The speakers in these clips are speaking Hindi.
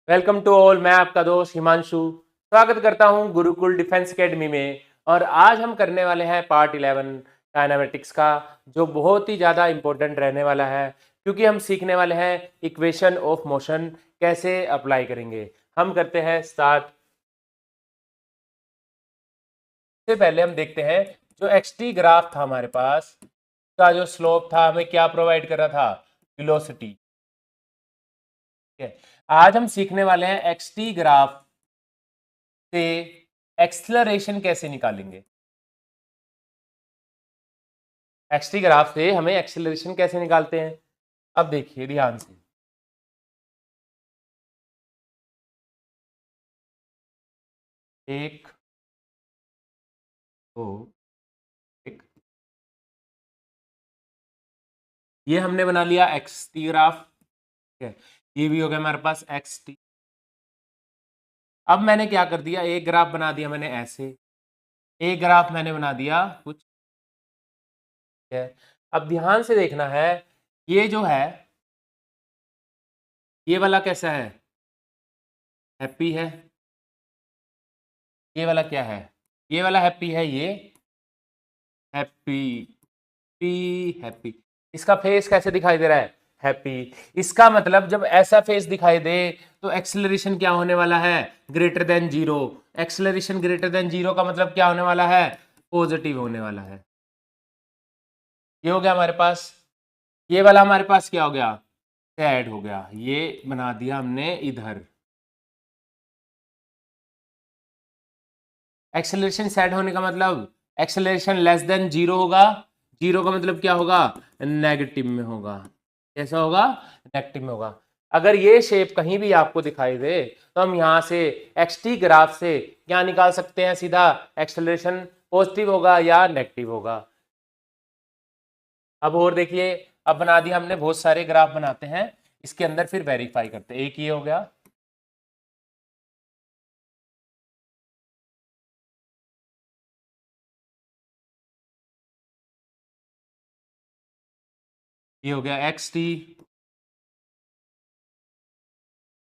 Welcome to all. मैं आपका दोस्त हिमांशु स्वागत करता हूं गुरुकुल डिफेंस एकेडमी में। और आज हम करने वाले हैं पार्ट 11 काइनेमेटिक्स का, जो बहुत ही ज़्यादा इम्पोर्टेंट रहने वाला है, क्योंकि हम सीखने वाले हैं इक्वेशन ऑफ मोशन कैसे अप्लाई करेंगे। हम करते हैं स्टार्ट। सबसे पहले हम देखते हैं जो एक्सटी ग्राफ था हमारे पास, का जो स्लोप था हमें क्या प्रोवाइड कर रहा था, वेलोसिटी। आज हम सीखने वाले हैं एक्सटी ग्राफ से एक्सलरेशन कैसे निकालेंगे। एक्सटी ग्राफ से हमें एक्सेलरेशन कैसे निकालते हैं, अब देखिए ध्यान से। एक, दो, एक, ये हमने बना लिया एक्सटी ग्राफ। ठीक है, ये भी हो गया हमारे पास एक्सटी। अब मैंने क्या कर दिया, एक ग्राफ बना दिया मैंने ऐसे, एक ग्राफ मैंने बना दिया कुछ है। अब ध्यान से देखना है, ये जो है ये वाला कैसा है, हैप्पी है। ये वाला क्या है, ये वाला हैप्पी है, ये हैप्पी, पी हैप्पी। इसका फेस कैसे दिखाई दे रहा है, हैप्पी। इसका मतलब जब ऐसा फेस दिखाई दे तो एक्सेलरेशन क्या होने वाला है, greater than zero. Acceleration greater than zero का मतलब क्या होने वाला है, पॉजिटिव होने वाला है। ये हो गया हमारे पास। ये वाला हमारे पास क्या हो गया, सैड हो गया। ये बना दिया हमने इधर। एक्सेलरेशन सैड होने का मतलब एक्सेलरेशन लेस देन जीरो होगा। जीरो का मतलब क्या होगा, नेगेटिव में होगा। कैसा होगा, नेगेटिव में होगा। अगर ये शेप कहीं भी आपको दिखाई दे तो हम यहाँ से एक्सटी ग्राफ से क्या निकाल सकते हैं, सीधा एक्सेलरेशन पॉजिटिव होगा या नेगेटिव होगा। अब और देखिए, अब बना दिया हमने, बहुत सारे ग्राफ बनाते हैं इसके अंदर, फिर वेरीफाई करते हैं। एक ये हो गया, ये हो गया एक्सटी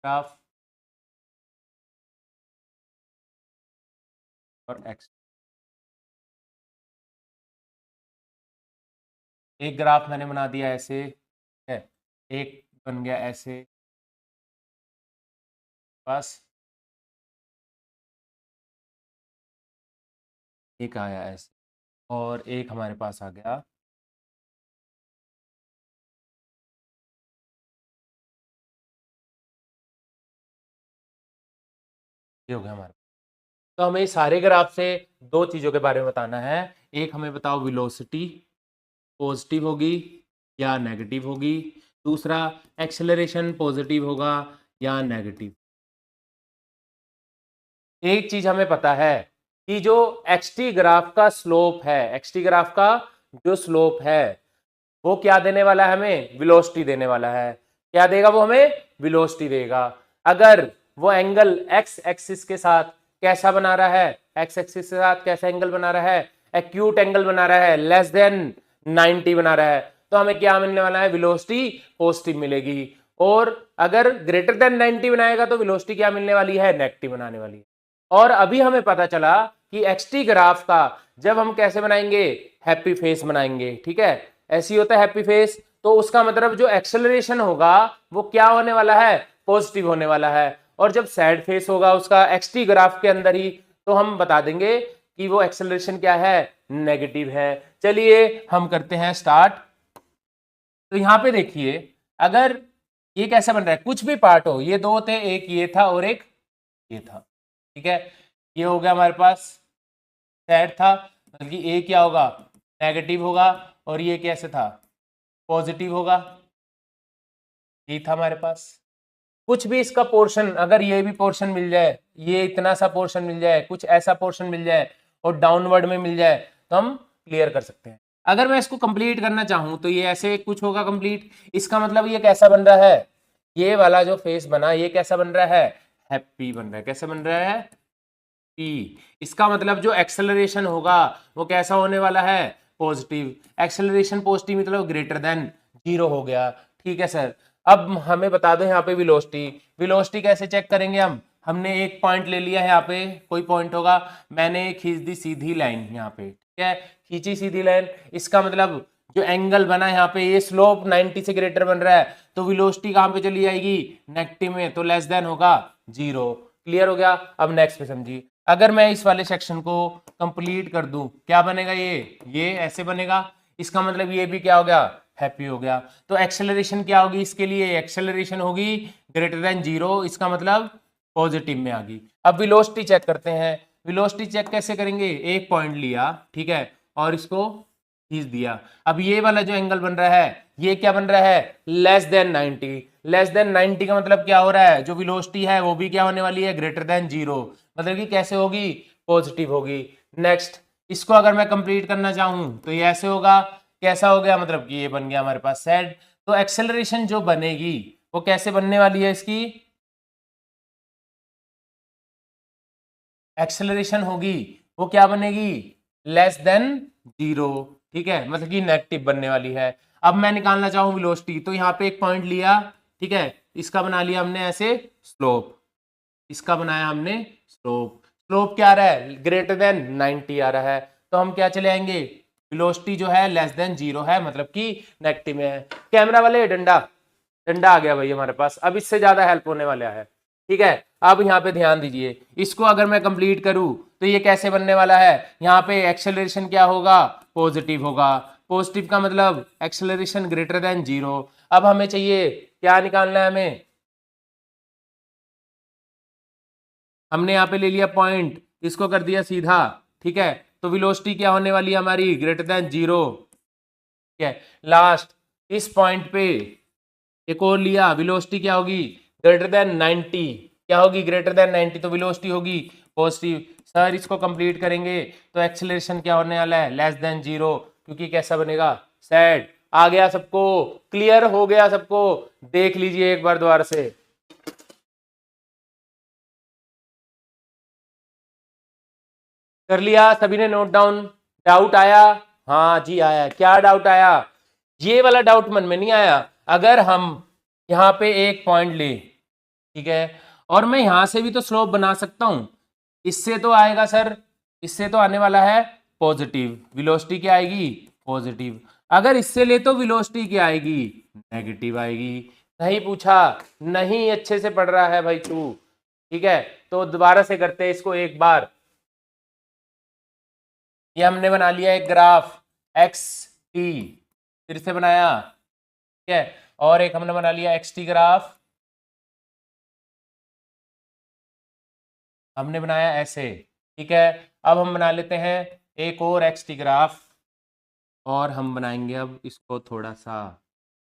ग्राफ और एक्स। एक ग्राफ मैंने बना दिया ऐसे है, एक बन गया ऐसे बस, एक आया ऐसे, और एक हमारे पास आ गया ये हो गया हमारे। तो हमें सारे ग्राफ से दो चीजों के बारे में बताना है। एक हमें बताओ वेलोसिटी पॉजिटिव होगी या नेगेटिव होगी, दूसरा एक्सेलरेशन पॉजिटिव होगा या नेगेटिव। एक चीज हमें पता है कि जो एक्सटी ग्राफ का स्लोप है, एक्सटी ग्राफ का जो स्लोप है वो क्या देने वाला है, हमें वेलोसिटी देने वाला है। क्या देगा वो, हमें वेलोसिटी देगा। अगर वो एंगल एक्स एक्सिस के साथ कैसा बना रहा है, एक्स एक्सिस के साथ कैसा एंगल बना रहा है, एक्यूट एंगल बना रहा है, लेस देन 90 बना रहा है, तो हमें क्या मिलने वाला है, वेलोसिटी पॉजिटिव मिलेगी। और अगर ग्रेटर देन 90 बनाएगा तो वेलोसिटी क्या मिलने वाली है, नेगेटिव बनाने वाली है। और अभी हमें पता चला कि एक्सटी ग्राफ का जब हम कैसे बनाएंगे, हैप्पी फेस बनाएंगे। ठीक है, ऐसी होता है हैप्पी फेस, तो उसका मतलब जो एक्सेलरेशन होगा वो क्या होने वाला है, पॉजिटिव होने वाला है। और जब सैड फेस होगा उसका एक्सटी ग्राफ के अंदर ही, तो हम बता देंगे कि वो एक्सेलरेशन क्या है, नेगेटिव है। चलिए हम करते हैं स्टार्ट। तो यहां पे देखिए, अगर ये कैसा बन रहा है, कुछ भी पार्ट हो, ये दो थे, एक ये था और एक ये था। ठीक है, ये हो गया हमारे पास सैड था, बल्कि ए क्या होगा, नेगेटिव होगा, और ये कैसे था, पॉजिटिव होगा। ये था हमारे पास। कुछ भी इसका पोर्शन, अगर ये भी पोर्शन मिल जाए, ये इतना सा पोर्शन मिल जाए, कुछ ऐसा पोर्शन मिल जाए और डाउनवर्ड में मिल जाए, तो हम क्लियर कर सकते हैं। अगर मैं इसको कंप्लीट करना चाहूं तो ये ऐसे कुछ होगा कंप्लीट। इसका मतलब ये कैसा बन रहा है, ये वाला जो फेस बना ये कैसा बन रहा है, हैप्पी बन रहा है। कैसा बन रहा है, पी। इसका मतलब जो एक्सेलरेशन होगा वो कैसा होने वाला है, पॉजिटिव। एक्सेलरेशन पॉजिटिव मतलब ग्रेटर देन जीरो हो गया। ठीक है सर, अब हमें बता दो यहाँ पे वेलोसिटी कैसे चेक करेंगे हम। हमने एक पॉइंट ले लिया है, यहाँ पे कोई पॉइंट होगा, मैंने खींच दी सीधी लाइन यहाँ पे, ठीक है, खींची सीधी लाइन, इसका मतलब जो एंगल बना यहाँ पे, ये स्लोप 90 से ग्रेटर बन रहा है, तो वेलोसिटी कहाँ पे चली जाएगी, नेगेटिव में, तो लेस देन होगा 0। क्लियर हो गया। अब नेक्स्ट पे समझिए, अगर मैं इस वाले सेक्शन को कंप्लीट कर दूं, क्या बनेगा, ये ऐसे बनेगा, इसका मतलब ये भी क्या हो गया, हैप्पी हो गया। तो एक्सेलरेशन क्या होगी इसके लिए, एक्सेलरेशन होगी ग्रेटर देन 0, इसका मतलब पॉजिटिव में आ गई। अब वेलोसिटी चेक करते हैं। वेलोसिटी चेक कैसे करेंगे, एक पॉइंट लिया, ठीक है, और इसको खींच दिया। अब ये वाला जो एंगल बन रहा है, ये क्या बन रहा है, लेस देन 90। लेस देन 90 का मतलब क्या हो रहा है, जो वेलोसिटी है वो भी क्या होने वाली है, ग्रेटर देन 0, मतलब कि कैसे होगी, पॉजिटिव होगी। नेक्स्ट, इसको अगर मैं कंप्लीट करना चाहूं तो ये ऐसे होगा, कैसा हो गया, मतलब कि ये बन गया हमारे पास सेड। तो एक्सेलरेशन जो बनेगी वो कैसे बनने वाली है, इसकी एक्सेलरेशन होगी वो क्या बनेगी, लेस देन 0, ठीक है, मतलब कि नेगेटिव बनने वाली है। अब मैं निकालना चाहूं वेलोसिटी, तो यहाँ पे एक पॉइंट लिया, ठीक है, इसका बना लिया हमने ऐसे स्लोप, इसका बनाया हमने स्लोप। स्लोप क्या आ रहा है, ग्रेटर देन 90 आ रहा है, तो हम क्या चले आएंगे, वेलोसिटी जो है लेस देन 0 है, मतलब कि नेगेटिव में है। कैमरा वाले डंडा डंडा आ गया भाई हमारे पास, अब इससे ज्यादा हेल्प होने वाला है, ठीक है। अब यहाँ पे ध्यान दीजिए, इसको अगर मैं कंप्लीट करूं तो ये कैसे बनने वाला है, यहाँ पे एक्सेलरेशन क्या होगा, पॉजिटिव होगा। पॉजिटिव का मतलब एक्सेलरेशन ग्रेटर देन 0। अब हमें चाहिए क्या निकालना है, हमें, हमने यहाँ पे ले लिया पॉइंट, इसको कर दिया सीधा, ठीक है, तो वेलोसिटी क्या होने वाली है हमारी, ग्रेटर देन 0, ठीक है। लास्ट इस पॉइंट पे एक और लिया, वेलोसिटी क्या होगी, ग्रेटर देन 90, क्या होगी, ग्रेटर देन 90, तो वेलोसिटी होगी पॉजिटिव। सर इसको कंप्लीट करेंगे तो एक्सेलरेशन क्या होने वाला है, लेस देन 0, क्योंकि कैसा बनेगा, सेड। आ गया सबको, क्लियर हो गया सबको, देख लीजिए एक बार दोबारा से। कर लिया सभी ने नोट डाउन, डाउट आया, हाँ जी आया, क्या डाउट आया, ये वाला डाउट मन में नहीं आया। अगर हम यहाँ पे एक पॉइंट ले, ठीक है, और मैं यहां से भी तो स्लोप बना सकता हूं, इससे तो आएगा सर, इससे तो आने वाला है पॉजिटिव, वेलोसिटी क्या आएगी, पॉजिटिव। अगर इससे ले तो वेलोसिटी क्या आएगी, नेगेटिव आएगी। नहीं पूछा, नहीं अच्छे से पढ़ रहा है भाई तू, ठीक है, तो दोबारा से करते हैं इसको एक बार। ये हमने बना लिया एक ग्राफ एक्स टी, फिर से बनाया, ठीक है, और एक हमने बना लिया एक्स टी ग्राफ, हमने बनाया ऐसे, ठीक है। अब हम बना लेते हैं एक और एक्स टी ग्राफ, और हम बनाएंगे अब इसको थोड़ा सा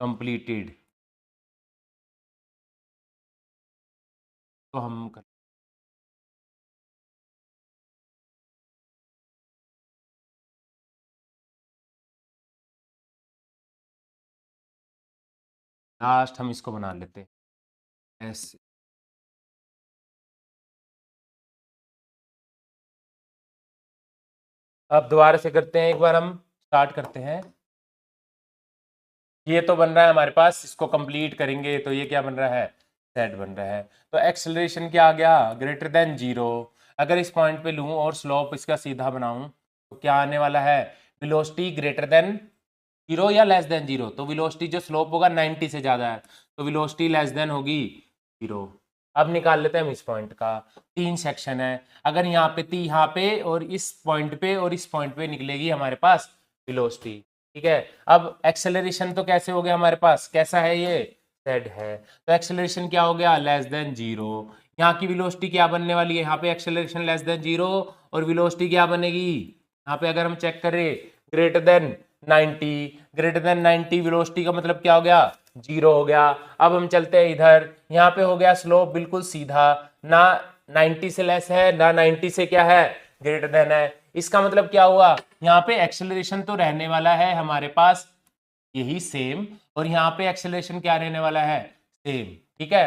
कंप्लीटेड, तो हम लास्ट हम इसको बना लेते हैं ऐसे। अब दोबारा से करते हैं एक बार, हम स्टार्ट करते हैं। ये तो बन रहा है हमारे पास, इसको कंप्लीट करेंगे तो ये क्या बन रहा है, सेट बन रहा है। तो एक्सेलरेशन क्या आ गया, ग्रेटर देन 0। अगर इस पॉइंट पे लूँ और स्लोप इसका सीधा बनाऊं तो क्या आने वाला है, वेलोसिटी ग्रेटर देन 0 या लेस देन 0, तो वेलोसिटी जो स्लोप होगा 90 से ज्यादा है, तो वेलोसिटी लेस देन होगी 0। अब निकाल लेते हैं हम इस पॉइंट का, 3 सेक्शन है, अगर यहाँ पे यहाँ पे और इस पॉइंट पे और इस पॉइंट पे निकलेगी हमारे पास वेलोसिटी, ठीक है। अब एक्सेलरेशन तो कैसे हो गया हमारे पास, कैसा है ये, जेड है, तो एक्सेलरेशन क्या हो गया, लेस देन 0। यहाँ की वेलोसिटी क्या बनने वाली है, यहाँ पे एक्सेलरेशन लेस देन 0 और वेलोसिटी क्या बनेगी, यहाँ पे अगर हम चेक करें greater than 90, greater than 90 velocity का मतलब क्या हो गया, 0 हो गया। अब हम चलते हैं इधर, यहाँ पे हो गया स्लोप बिल्कुल सीधा, ना 90 से लेस है ना 90 से क्या है, ग्रेटर देन है, इसका मतलब क्या हुआ, यहाँ पे एक्सेलरेशन तो रहने वाला है हमारे पास यही सेम, और यहाँ पे एक्सेलरेशन क्या रहने वाला है, सेम, ठीक है,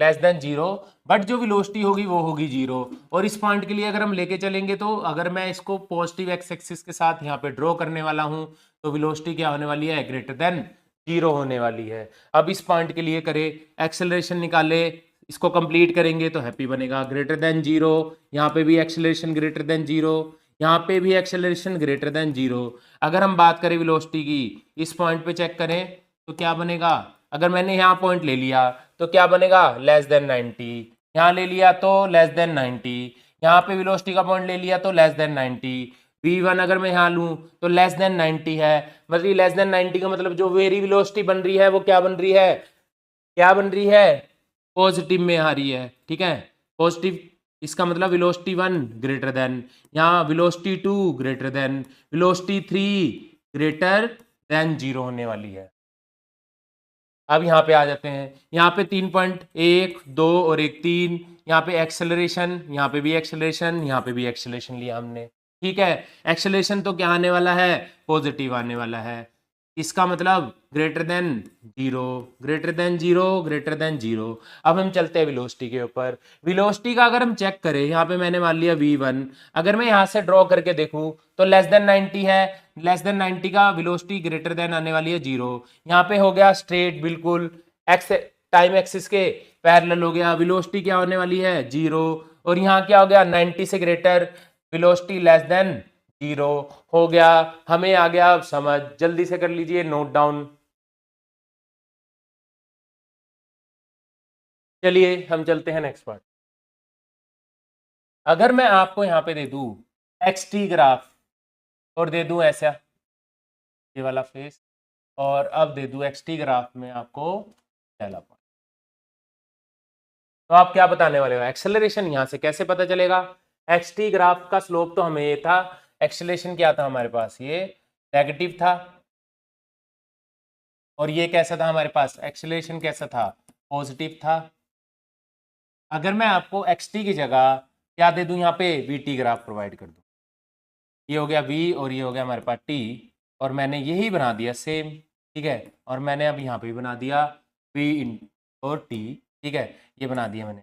लेस देन 0, बट जो वेलोसिटी होगी वो होगी 0। और इस पॉइंट के लिए अगर हम लेके चलेंगे तो अगर मैं इसको पॉजिटिव एक्स एक्सिस के साथ यहाँ पे ड्रॉ करने वाला हूँ तो वेलोसिटी क्या होने वाली है, ग्रेटर देन जीरो होने वाली है। अब इस पॉइंट के लिए करें एक्सेलरेशन निकाले, इसको कंप्लीट करेंगे तो हैप्पी बनेगा, ग्रेटर देन जीरो, यहाँ पे भी एक्सेलरेशन ग्रेटर देन जीरो, यहाँ पे भी एक्सेलरेशन ग्रेटर देन जीरो। अगर हम बात करें वेलोसिटी की, इस पॉइंट पे चेक करें तो क्या बनेगा, अगर मैंने यहाँ पॉइंट ले लिया तो क्या बनेगा, लेस देन 90, यहाँ ले लिया तो लेस देन 90, यहाँ पे वेलोसिटी का पॉइंट ले लिया तो लेस देन 90, v1 अगर मैं यहाँ लूँ तो लेस देन 90 है, मतलब लेस देन 90 का मतलब जो वेरी वेलोसिटी बन रही है वो क्या बन रही है, क्या बन रही है, पॉजिटिव में आ रही है, ठीक है, पॉजिटिव। इसका मतलब वेलोसिटी 1 ग्रेटर देन, यहाँ velocity 2 greater than, velocity 3 greater than zero होने वाली है। अब यहाँ पे आ जाते हैं, यहाँ पे 3 पॉइंट, 1 2 और 1 3, यहाँ पे एक्सेलरेशन, यहाँ पे भी एक्सेलरेशन, यहाँ पे भी एक्सेलरेशन लिया हमने, ठीक है। एक्सेलरेशन तो क्या आने वाला है, पॉजिटिव आने वाला है, इसका मतलब greater than zero, greater than zero, greater than zero. अब हम चलते हैं वेलोसिटी के ऊपर। वेलोसिटी का अगर हम चेक करें, यहाँ पे मैंने मान लिया v1, अगर मैं यहाँ से ड्रॉ करके देखूँ तो लेस देन 90 है, लेस देन 90 का वेलोसिटी ग्रेटर देन आने वाली है जीरो, यहाँ पे हो गया स्ट्रेट बिल्कुल एक्स टाइम एक्सिस के पैरेलल हो गया, वेलोसिटी क्या होने वाली है, जीरो, और यहाँ क्या हो गया 90 से greater, velocity less than zero हो गया। हमें आ गया अब समझ, जल्दी से कर लीजिए नोट डाउन। चलिए हम चलते हैं नेक्स्ट पार्ट। अगर मैं आपको यहां पे दे दूं एक्सटी ग्राफ और दे दूं ऐसा ये वाला फेस, और अब दे दूं एक्सटी ग्राफ में आपको पहला पॉइंट, तो आप क्या बताने वाले हो, एक्सेलरेशन यहां से कैसे पता चलेगा। एक्सटी ग्राफ का स्लोप तो हमें ये था, एक्सेलरेशन क्या था हमारे पास, ये नेगेटिव था, और ये कैसा था हमारे पास, एक्सेलरेशन कैसा था, पॉजिटिव था। अगर मैं आपको xt की जगह क्या दे दूं, यहाँ पे vt ग्राफ प्रोवाइड कर दूं, ये हो गया v और ये हो गया हमारे पास t, और मैंने यही बना दिया सेम, ठीक है, और मैंने अब यहाँ पे भी बना दिया v इन और t, ठीक है, ये बना दिया मैंने।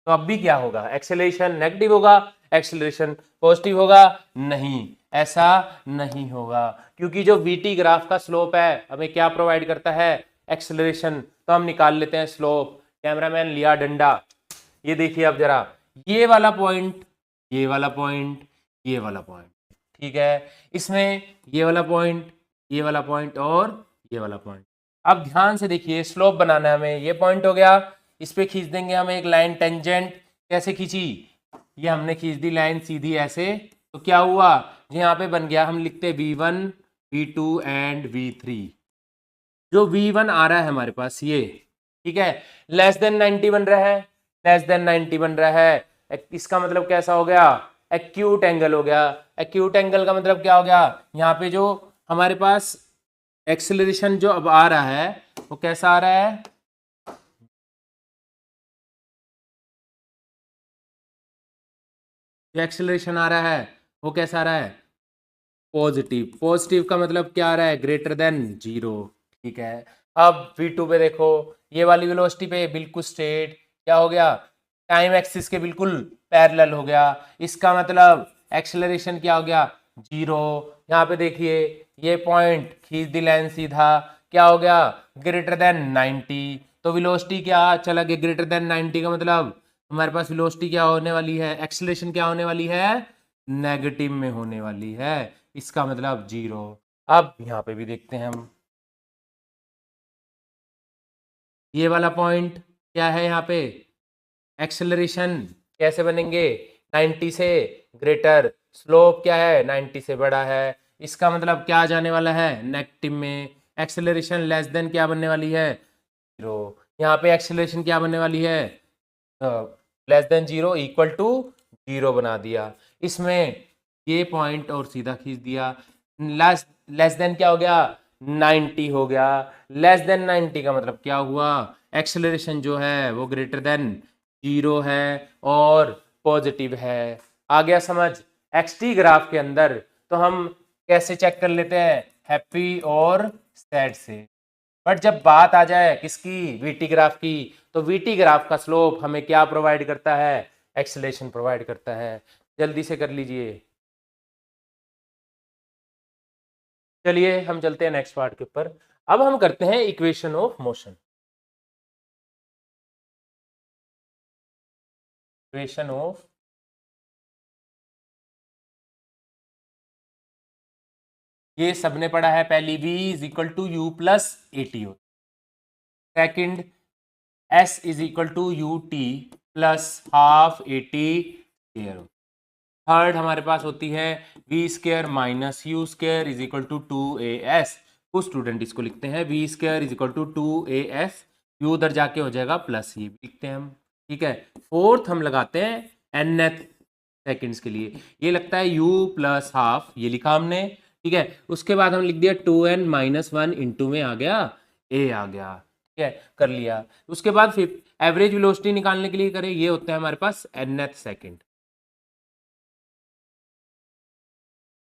तो अब भी क्या होगा, एक्सेलरेशन नेगेटिव होगा, एक्सेलरेशन पॉजिटिव होगा, नहीं, ऐसा नहीं होगा, क्योंकि जो vt ग्राफ का स्लोप है हमें क्या प्रोवाइड करता है, एक्सेलरेशन। तो हम निकाल लेते हैं स्लोप, कैमरामैन लिया डंडा, ये देखिए अब जरा, ये वाला पॉइंट, ये वाला पॉइंट, ये वाला पॉइंट, ठीक है, इसमें ये वाला पॉइंट, ये वाला पॉइंट और ये वाला पॉइंट। अब ध्यान से देखिए, स्लोप बनाना है हमें, ये पॉइंट हो गया, इस पे खींच देंगे हम एक लाइन टेंजेंट, कैसे खींची, ये हमने खींच दी लाइन सीधी ऐसे, तो क्या हुआ, यहाँ पे बन गया, हम लिखते v1 v2 एंड v3, जो v1 आ रहा है हमारे पास ये, ठीक है, लेस देन 90 बन रहा है, लेस देन 90 बन रहा है, इसका मतलब कैसा हो गया, एक्यूट एंगल हो गया। एक्यूट एंगल का मतलब क्या हो गया, यहाँ पे जो हमारे पास एक्सेलरेशन जो अब आ रहा है वो कैसा आ रहा है, जो एक्सेलरेशन आ रहा है वो कैसा आ रहा है, पॉजिटिव। पॉजिटिव का मतलब क्या आ रहा है, ग्रेटर देन जीरो, ठीक है। अब v2 पे देखो, ये वाली वेलोसिटी पे बिल्कुल स्ट्रेट क्या हो गया, टाइम एक्सिस के बिल्कुल पैरेलल हो गया, इसका मतलब एक्सेलरेशन क्या हो गया, जीरो। यहाँ पे देखिए ये पॉइंट खींच दी लाइन सीधा, क्या हो गया, ग्रेटर देन 90, तो वेलोसिटी क्या चला गया, ग्रेटर देन 90 का मतलब हमारे पास वेलोसिटी क्या होने वाली है, एक्सेलरेशन क्या होने वाली है, नेगेटिव में होने वाली है, इसका मतलब जीरो। अब यहाँ पे भी देखते हैं हम, ये वाला पॉइंट क्या है, यहाँ पे एक्सेलरेशन कैसे बनेंगे, 90 से ग्रेटर, स्लोप क्या है 90 से बड़ा है, इसका मतलब क्या जाने वाला है, नेगेटिव में। एक्सेलरेशन लेस देन क्या बनने वाली है, जीरो, यहाँ पे एक्सेलरेशन क्या बनने वाली है, less than zero, equal to zero बना दिया। इसमें ये पॉइंट और सीधा खींच दिया, लेस लेस देन क्या हो गया, 90 हो गया, लेस देन 90 का मतलब क्या हुआ, एक्सेलरेशन जो है वो ग्रेटर देन जीरो है और पॉजिटिव है। आ गया समझ, एक्सटी ग्राफ के अंदर तो हम कैसे चेक कर लेते हैं, हैप्पी और सैड से, बट जब बात आ जाए किसकी, वीटी ग्राफ की, तो वीटी ग्राफ का स्लोप हमें क्या प्रोवाइड करता है, एक्सेलरेशन प्रोवाइड करता है। जल्दी से कर लीजिए। चलिए हम चलते हैं नेक्स्ट पार्ट के ऊपर। अब हम करते हैं equation of motion. Equation of ये सबने पढ़ा है पहली, v is equal to u plus a t हो। Second s is equal to u t plus half a t square. Third हमारे पास होती है v square minus u square is equal to 2as। कुछ स्टूडेंट इसको लिखते हैं v square is equal to 2as, u उधर जाके हो जाएगा प्लस, ये भी लिखते हैं हम, ठीक है। फोर्थ हम लगाते हैं nth सेकेंड्स के लिए, ये लगता है u प्लस हाफ, ये लिखा हमने, ठीक है। उसके बाद हम लिख दिया 2n माइनस 1 इंटू में आ गया a आ गया, ठीक है, कर लिया। उसके बाद फिर एवरेज वेलोसिटी निकालने के लिए करें, ये होता है हमारे पास nth सेकेंड,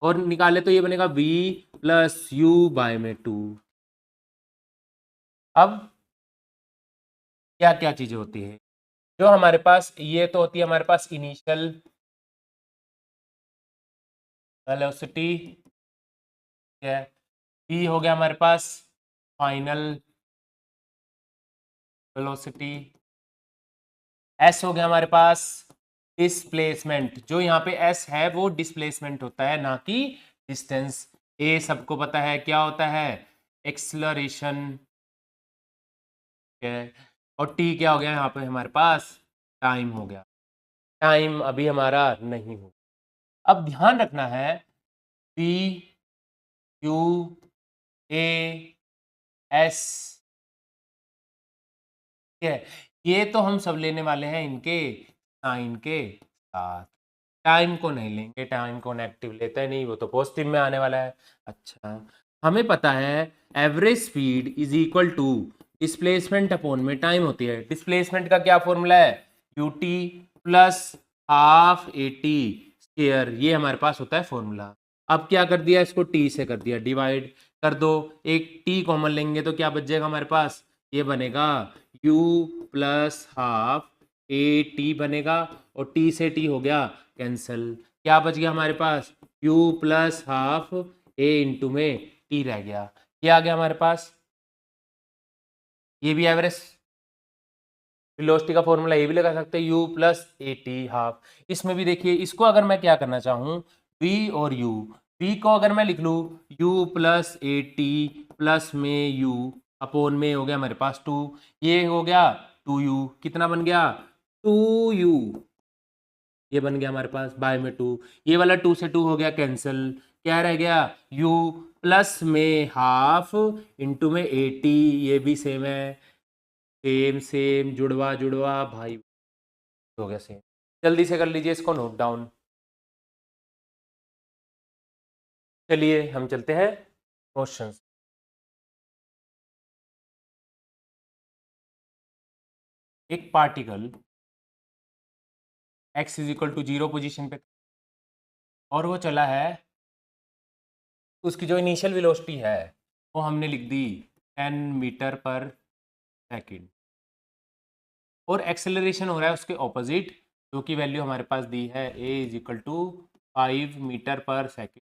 और निकाले तो ये बनेगा v प्लस यू बाय में 2। अब क्या क्या चीजें होती है जो हमारे पास, ये तो होती है हमारे पास इनिशियल वेलोसिटी, है, v हो गया हमारे पास फाइनल वेलोसिटी, s हो गया हमारे पास डिस्प्लेसमेंट, जो यहाँ पे s है वो डिस्प्लेसमेंट होता है ना कि डिस्टेंस। a सबको पता है क्या होता है, एक्सलरेशन, और t क्या हो गया यहाँ पे हमारे पास, टाइम हो गया। टाइम अभी हमारा नहीं हो। अब ध्यान रखना है v u a s, ठीक है, ये तो हम सब लेने वाले हैं इनके साइन के साथ, टाइम को नहीं लेंगे, टाइम को नेगेटिव लेते हैं नहीं, वो तो पॉजिटिव में आने वाला है। अच्छा, हमें पता है average speed is equal to displacement upon में टाइम होती है। डिस्प्लेसमेंट का क्या फॉर्मूला है, u t plus half a t square, ये हमारे पास होता है फॉर्मूला। अब क्या कर दिया, इसको टी से कर दिया डिवाइड, कर दो, एक टी कॉमन लेंगे तो क्या बच जाएगा हमारे पास, ये बनेगा u plus half a T बनेगा, और t से t हो गया कैंसिल, क्या बच गया हमारे पास, u plus half a into में t रह गया, ये आ गया हमारे पास। ये भी एवरेज वेलोसिटी का फॉर्मूला ये भी लगा सकते हैं, u plus a T half. इसमें भी देखिए, इसको अगर मैं क्या करना चाहूँ, v और u, v को अगर मैं लिख लूँ u plus a T plus में u अपोन में हो गया हमारे पास 2, ये हो गया 2u, कितना बन गया 2u, ये बन गया हमारे पास बाय में 2, ये वाला 2 से 2 हो गया कैंसिल, क्या रह गया u प्लस में हाफ इंटू में 80, ये भी सेम है, सेम सेम जुड़वा जुड़वा भाई हो गया सेम। जल्दी से कर लीजिए इसको नोट डाउन। चलिए हम चलते हैं क्वेश्चंस। एक particle x is equal to 0 position पे और वो चला है, उसकी जो इनिशियल वेलोसिटी है वो हमने लिख दी 10 मीटर पर सेकेंड, और एक्सेलरेशन हो रहा है उसके ऑपोजिट, जो की वैल्यू हमारे पास दी है a is equal to 5 meter per second.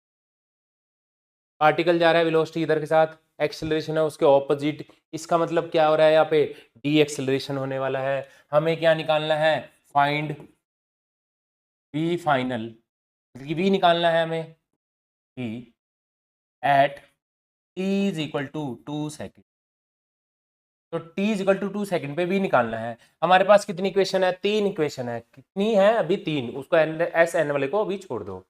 Particle जा रहा है वेलोसिटी इधर के साथ, एक्सेलरेशन है उसके ऑपोजिट, इसका मतलब क्या हो रहा है, यहाँ पे डी एक्सेलरेशन होने वाला है। हमें क्या निकालना है, फाइंड v फाइनल, v निकालना है हमें v at t is equal to 2 second, तो t is equal to 2 second पे v निकालना है। हमारे पास कितनी इक्वेशन है, 3 इक्वेशन है, कितनी है अभी 3, उसको एस एन वाले को अभी छोड़ दो।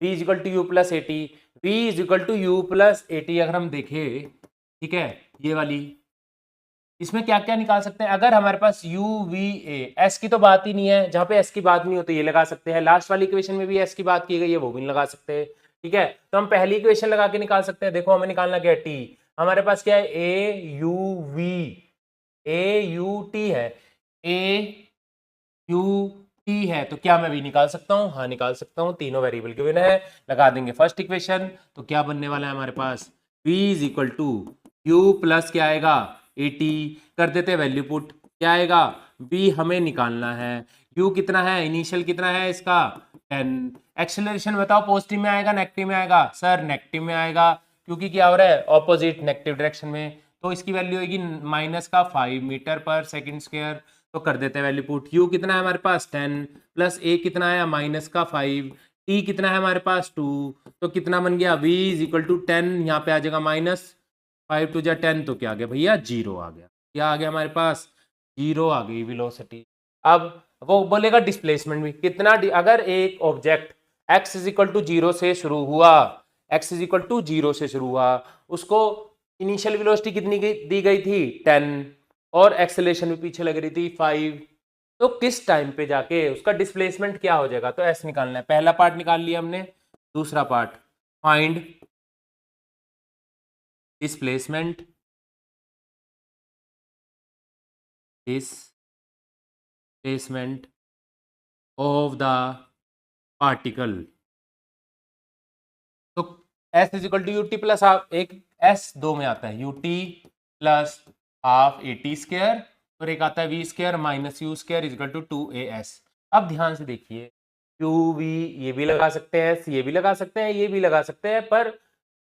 v is equal to u plus a t, v is equal to u plus a t अगर हम देखें, ठीक है, ये वाली, इसमें क्या क्या निकाल सकते हैं, अगर हमारे पास u v a, s की तो बात ही नहीं है, जहां पे s की बात नहीं होती ये लगा सकते हैं, लास्ट वाली इक्वेशन में भी s की बात की गई है वो भी लगा सकते हैं, ठीक है। तो हम पहली इक्वेशन लगा के निकाल सकते हैं, देखो हमें निकालना क्या है, t, हमारे पास क्या है a u t है, a u t है, तो क्या मैं भी निकाल सकता हूँ, हाँ निकाल सकता हूँ, तीनों वेरिएबल गिवन है, लगा देंगे फर्स्ट इक्वेशन, तो क्या बनने वाला है हमारे पास, v is equal to u plus क्या आएगा 80, कर देते वैल्यू पुट, क्या आएगा b हमें निकालना है, u कितना है, इनिशियल कितना है इसका 10, एक्सेलरेशन बताओ पॉजिटिव में आएगा नेगेटिव में आएगा, सर नेगेटिव में आएगा, क्योंकि क्या हो रहा है, ऑपोजिट नेगेटिव डायरेक्शन में, तो इसकी वैल्यू होगी माइनस का 5 मीटर पर सेकंड स्क्वायर। तो कर देते हैं वैल्यू पुट, u कितना है हमारे पास 10 प्लस a कितना है माइनस का 5, t कितना है हमारे पास 2, तो कितना बन गया v इज इक्वल टू 10, यहाँ पे आ जाएगा माइनस 5 टू जा 10, तो क्या आ गया भैया 0 आ गया। क्या आ गया हमारे पास 0 आ गई वेलोसिटी। अब वो बोलेगा डिस्प्लेसमेंट भी कितना, अगर एक object x is equal to 0 से शुरू हुआ, x इज इक्वल टू 0 से शुरू हुआ, उसको इनिशियल वेलोसिटी कितनी दी गई थी 10 और एक्सेलरेशन भी पीछे लग रही थी 5, तो किस टाइम पे जाके उसका डिस्प्लेसमेंट क्या हो जाएगा, तो एस निकालना है। पहला पार्ट निकाल लिया हमने, दूसरा part find displacement of the particle. तो s is equal to u t plus half, एक एस दो में आता है u t plus half a t square, और एक आता है v square minus u square is equal to 2as। अब ध्यान से देखिए, क्यू वी ये भी लगा सकते हैं, ये भी लगा सकते हैं, ये भी लगा सकते हैं, पर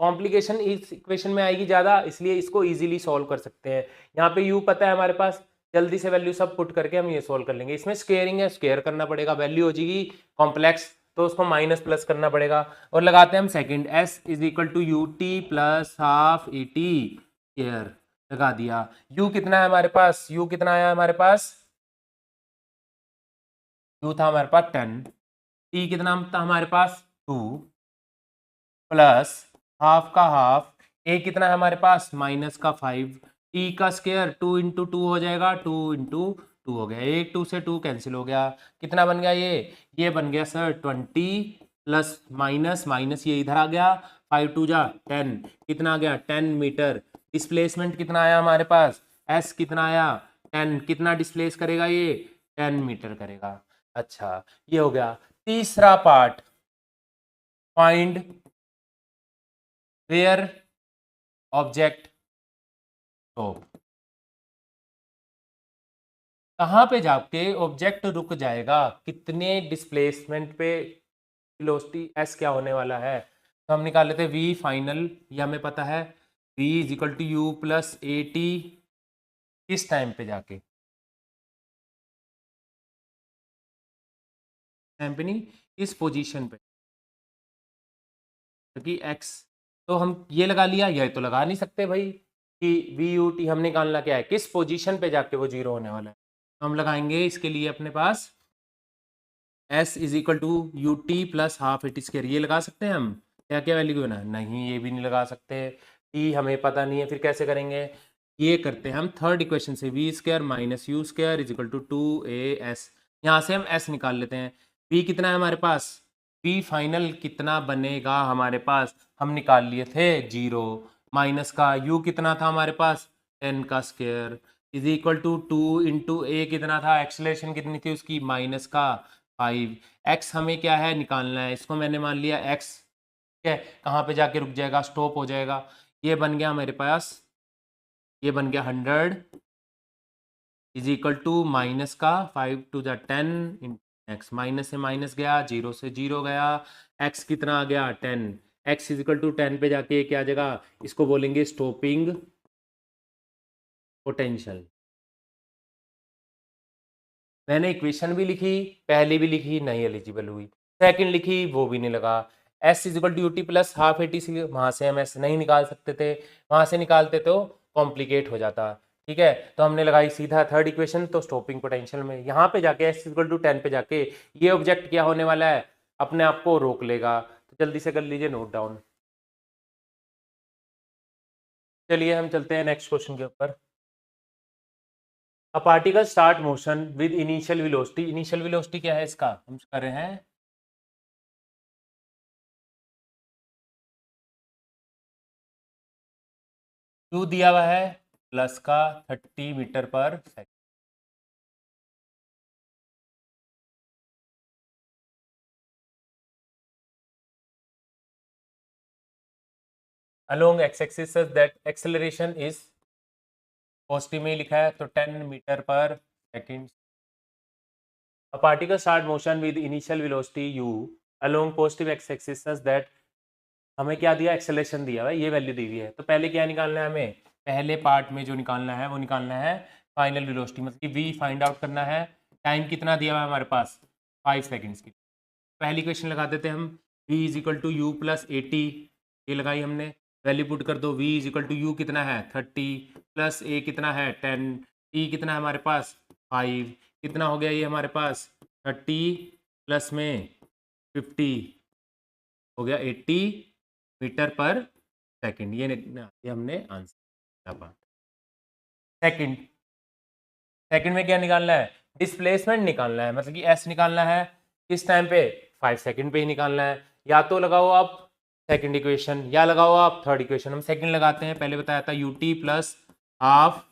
कॉम्प्लिकेशन इस इक्वेशन में आएगी ज्यादा, इसलिए इसको इजीली सॉल्व कर सकते हैं। यहाँ पे u पता है हमारे पास, जल्दी से वैल्यू सब पुट करके हम ये सॉल्व कर लेंगे। इसमें स्केयरिंग है, स्केयर करना पड़ेगा, वैल्यू हो जाएगी कॉम्प्लेक्स, तो उसको माइनस प्लस करना पड़ेगा। और लगाते हैं हम second, s is equal to u t plus half a t square, लगा दिया। u कितना है हमारे पास, u कितना आया हमारे पास, u था हमारे पास 10, t कितना था हमारे पास 2 प्लस हाफ का हाफ, a कितना है हमारे पास माइनस का 5, t का स्क्वायर 2 इंटू 2 हो जाएगा, 2 इंटू 2 हो गया, एक 2 से 2 कैंसिल हो गया, कितना बन गया ये बन गया सर 20 प्लस माइनस माइनस ये इधर आ गया, 5 2 जा 10, कितना आ गया 10 मीटर। डिस्प्लेसमेंट कितना आया हमारे पास, s कितना आया 10, कितना डिस्प्लेस करेगा ये 10 मीटर करेगा। अच्छा ये हो गया। तीसरा part, find where object stop, कहाँ पे जाके ऑब्जेक्ट रुक जाएगा, कितने डिस्प्लेसमेंट पे वेलोसिटी s क्या होने वाला है। तो हम निकाल लेते हैं v फाइनल, ये हमें पता है v is equal to u plus a t, किस टाइम पे जाके, टाइम पे नहीं, इस पोजीशन पे, क्योंकि x, तो हम ये लगा लिया, ये तो लगा नहीं सकते भाई कि वी यू टी, हम निकालना क्या है किस पोजीशन पे जाके वो जीरो होने वाला है। तो हम लगाएंगे इसके लिए अपने पास s is equal to u t plus half a t square, ये लगा सकते हैं हम, क्या क्या वैल्यू होना है, नहीं ये भी नहीं लगा सकते, टी हमें पता नहीं है, फिर कैसे करेंगे, ये करते हैं हम थर्ड इक्वेशन से, v square minus u square is equal to 2as, यहाँ से हम s निकाल लेते हैं। v कितना है हमारे पास, v फाइनल कितना बनेगा हमारे पास, हम निकाल लिए थे 0, माइनस का u कितना था हमारे पास 10 का square is equal to 2 into a कितना था, एक्सेलरेशन कितनी थी उसकी माइनस का 5, x हमें क्या है निकालना है, इसको मैंने मान लिया x, ठीक है, कहाँ पे जाके रुक जाएगा, स्टॉप हो जाएगा। ये बन गया मेरे पास, ये बन गया 100 इज इक्वल टू माइनस का 5 टू द 10 एक्स, माइनस से माइनस गया, 0 से 0 गया, x कितना आ गया 10, x इज इक्वल टू 10 पे जाके क्या आ जाएगा, इसको बोलेंगे स्टॉपिंग पोटेंशियल। मैंने इक्वेशन भी लिखी, पहली भी लिखी, नहीं एलिजिबल हुई, सेकंड लिखी वो भी नहीं लगा। s is equal to u t plus half a t, वहाँ से हम s नहीं निकाल सकते थे, वहाँ से निकालते तो कॉम्प्लिकेट हो जाता, ठीक है, तो हमने लगाई सीधा थर्ड इक्वेशन, तो स्टॉपिंग पोटेंशियल में यहाँ पे जाके s इक्वल टू 10 पे जाके ये ऑब्जेक्ट क्या होने वाला है, अपने आप को रोक लेगा। तो जल्दी से कर लीजिए नोट डाउन। चलिए हम चलते हैं नेक्स्ट क्वेश्चन के ऊपर। A particle start motion with initial velocity, initial velocity क्या है इसका, हम कर रहे हैं q दिया हुआ है प्लस का 30 मीटर पर second, along x axis such that acceleration is positive में ही लिखा है तो 10 मीटर पर second. A particle start motion with initial velocity u along positive x axis such that हमें क्या दिया, एक्सेलरेशन दिया है, ये वैल्यू दी हुई है। तो पहले क्या निकालना है हमें, पहले पार्ट में जो निकालना है वो निकालना है फाइनल वेलोसिटी, मतलब कि v फाइंड आउट करना है। टाइम कितना दिया हुआ है हमारे पास, 5 सेकेंड्स की। पहली क्वेश्चन लगा देते हैं हम, v is equal to u plus 80, ये लगाई हमने, वैल्यू पुट कर दो। v is equal to u कितना है 30 प्लस a कितना है 10, t कितना है हमारे पास 5, कितना हो गया ये हमारे पास 30 प्लस में 50 हो गया 80 मीटर पर सेकंड। ये हमने आंसर। सेकंड, सेकंड में क्या निकालना है, डिस्प्लेसमेंट निकालना है, मतलब कि एस निकालना है किस टाइम पे, 5 सेकंड पे ही निकालना है। या तो लगाओ आप सेकंड इक्वेशन या लगाओ आप थर्ड इक्वेशन। हम सेकंड लगाते हैं, पहले बताया था यूटी प्लस हाफ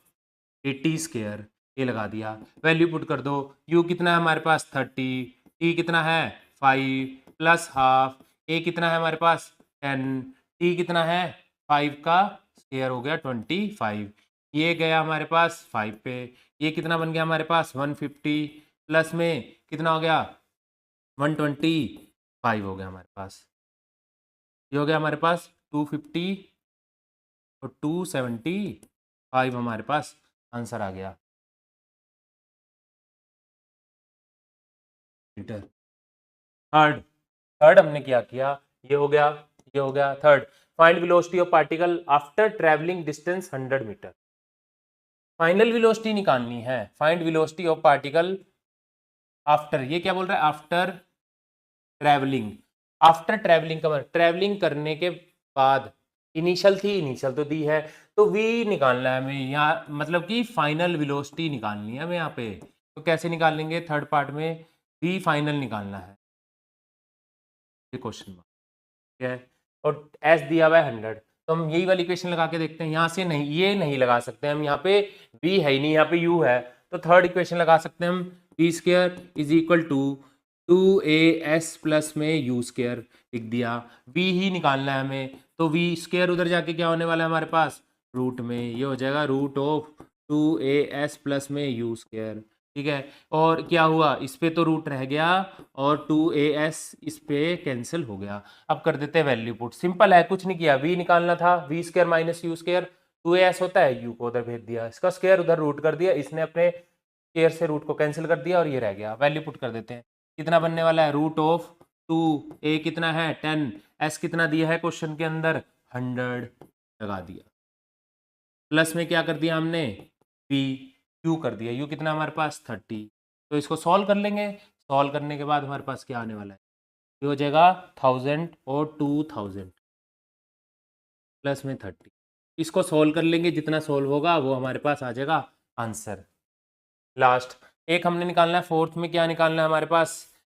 80 स्क्वायर, ये लगा दिया, वैल्यू पुट कर दो। यू कितना है हमारे पास 30, टी कितना है 5 प्लस हाफ, ए कितना है हमारे पास 10, टी कितना है 5 का स्क्वायर हो गया 25, ये गया हमारे पास 5 पे, ये कितना बन गया हमारे पास 150 प्लस में कितना हो गया 125 हो गया हमारे पास, ये हो गया हमारे पास 250 और 275 हमारे पास आंसर आ गया मीटर। थर्ड, थर्ड हमने क्या किया, ये हो गया, ये हो गया third. Find velocity of particle after travelling distance 100 meter. Final velocity निकालनी है, find velocity of particle after, ये क्या बोल रहा है, आफ्टर ट्रैवलिंग। आफ्टर ट्रैवलिंग का मतलब ट्रैवलिंग करने के बाद, इनिशियल थी, इनिशियल तो दी है, तो v निकालना है हमें यहाँ, मतलब कि फाइनल वेलोसिटी निकालनी है हमें यहाँ पे। तो कैसे निकालेंगे, थर्ड पार्ट में v फाइनल निकालना है, ये क्वेश्चन मार्क, ठीक है। और s दिया हुआ है 100, तो हम यही वाली इक्वेशन लगा के देखते हैं। यहाँ से नहीं, ये नहीं लगा सकते हम, यहाँ पे v है ही नहीं, यहाँ पे u है, तो थर्ड इक्वेशन लगा सकते हैं हम, v square is equal to 2as plus में u स्क्वायर लिख दिया। v ही निकालना है हमें, तो v स्क्वायर उधर जाके क्या होने वाला है हमारे पास, रूट में, ये हो जाएगा रूट ऑफ 2as प्लस में u स्क्वायर, ठीक है। और क्या हुआ, इस पे तो रूट रह गया और 2as इस पे कैंसिल हो गया। अब कर देते हैं वैल्यू पुट, सिंपल है, कुछ नहीं किया, v निकालना था, v square minus u square, 2as होता है, u को उधर भेज दिया, इसका स्क्वायर उधर रूट कर दिया, इसने अपने स्क्वायर से रूट को कैंसिल कर दिया और ये रह गया। वैल्यू पुट कर देते हैं, कितना बनने वाला है, रूट ऑफ 2, a कितना है 10, s कितना दिया है क्वेश्चन के अंदर 100 लगा दिया, प्लस में क्या कर दिया हमने v, q कर दिया, u कितना हमारे पास 30। तो इसको सॉल्व कर लेंगे, सॉल्व करने के बाद हमारे पास क्या आने वाला है, ये हो जाएगा 1000 और 2000 प्लस में 30। इसको सॉल्व कर लेंगे, जितना सॉल्व होगा वो हमारे पास आ जाएगा आंसर। लास्ट एक हमने निकालना है, फोर्थ में क्या निकालना है हमारे पास,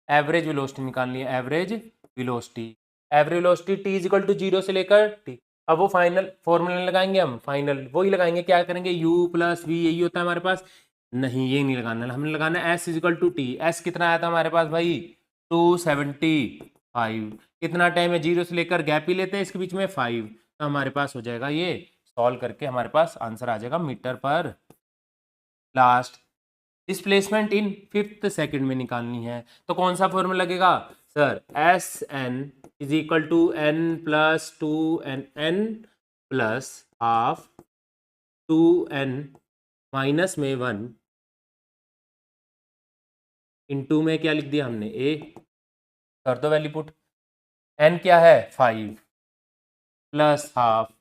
एवरेज वेलोसिटी निकालनी है, average velocity. Average velocity t is equal to 0 से लेकर टी। अब वो फाइनल फॉर्मूला लगाएंगे हम, फाइनल वही लगाएंगे, क्या करेंगे u प्लस वी, यही होता है हमारे पास, नहीं ये नहीं लगाना, हमने लगाना है s is equal to t. S कितना आया था हमारे पास भाई 275, कितना टाइम है 0 से लेकर, गैप ही लेते हैं इसके बीच में 5, तो हमारे पास हो जाएगा ये, सॉल्व करके हमारे पास आंसर आ जाएगा मीटर पर। Last displacement in fifth second में निकालनी है, तो कौन सा फॉर्मूला लगेगा sir, S N is equal to N plus 2n plus half 2n minus में 1 इंटू में क्या लिख दिया हमने a, कर दो वैल्यू पुट, n क्या है 5 प्लस हाफ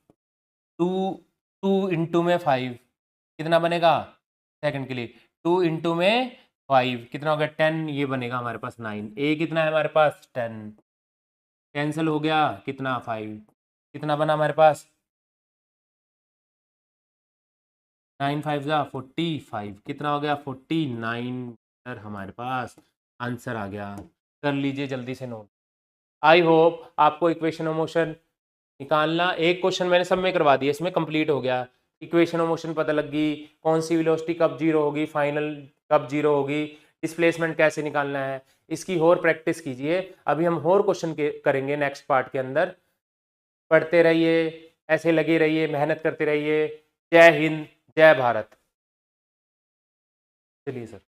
2 इंटू में 5 कितना बनेगा सेकंड के लिए, 2 इंटू में 5 कितना हो गया 10, ये बनेगा हमारे पास 9, a कितना है हमारे पास 10, कैंसिल हो गया कितना 5, कितना बना हमारे पास 9 5 जा 45, कितना हो गया 49 मीटर हमारे पास आंसर आ गया। कर लीजिए जल्दी से नोट। आई होप आपको इक्वेशन ऑफ मोशन निकालना, एक क्वेश्चन मैंने सब में करवा दिया, इसमें कंप्लीट हो गया। इक्वेशन ऑफ मोशन पता लग गई, कौन सी वेलोसिटी कब जीरो होगी, फाइनल कब जीरो होगी, डिस्प्लेसमेंट कैसे निकालना है, इसकी और प्रैक्टिस कीजिए। अभी हम और क्वेश्चन के करेंगे नेक्स्ट पार्ट के अंदर। पढ़ते रहिए, ऐसे लगे रहिए, मेहनत करते रहिए। जय हिंद, जय भारत। चलिए सर।